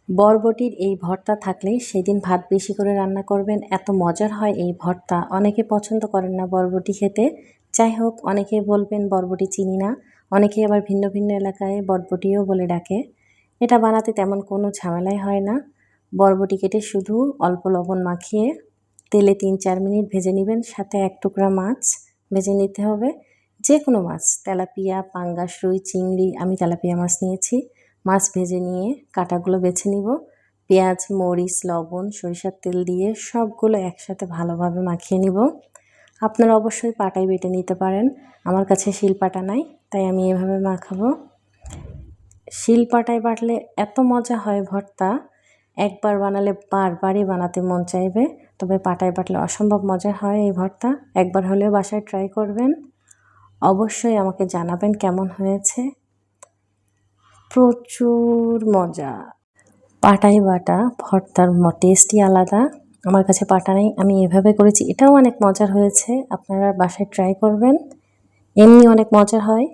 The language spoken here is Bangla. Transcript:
বরবটির এই ভর্তা থাকলে সেদিন ভাত বেশি করে রান্না করবেন, এত মজার হয় এই ভর্তা। অনেকে পছন্দ করেন না বরবটি খেতে, যাই হোক অনেকে বলবেন বরবটি চিনি না, অনেকে আবার ভিন্ন ভিন্ন এলাকায় বরবটিও বলে ডাকে। এটা বানাতে তেমন কোনো ঝামেলাই হয় না। বরবটি কেটে শুধু অল্প লবণ মাখিয়ে তেলে ৩-৪ মিনিট ভেজে নেবেন, সাথে ১ টুকরা মাছ ভেজে নিতে হবে। যে কোনো মাছ, তেলাপিয়া, পাঙ্গাস, রুই, চিংড়ি, আমি তেলাপিয়া মাছ নিয়েছি। মাছ ভেজে নিয়ে কাঁটাগুলো বেছে নিব। পেঁয়াজ, মরিচ, লবণ, সরিষার তেল দিয়ে সবগুলো একসাথে ভালোভাবে মাখিয়ে নিব। আপনারা অবশ্যই পাটায় বেটে নিতে পারেন, আমার কাছে শিলপাটা নাই তাই আমি এভাবে মাখাবো। শিলপাটায় বাটলে এত মজা হয় ভর্তা, একবার বানালে বারবারই বানাতে মন চাইবে। তবে পাটায় বাটলে অসম্ভব মজা হয় এই ভর্তা, একবার হলেও বাসায় ট্রাই করবেন। অবশ্যই আমাকে জানাবেন কেমন হয়েছে। প্রচুর মজা। পাটায় বাটা ভর্তার টেস্টই আলাদা। আমার কাছে পাটা নেই, আমি এভাবে করেছি, এটাও অনেক মজার হয়েছে। আপনারা বাসায় ট্রাই করবেন, এমনি অনেক মজা হয়।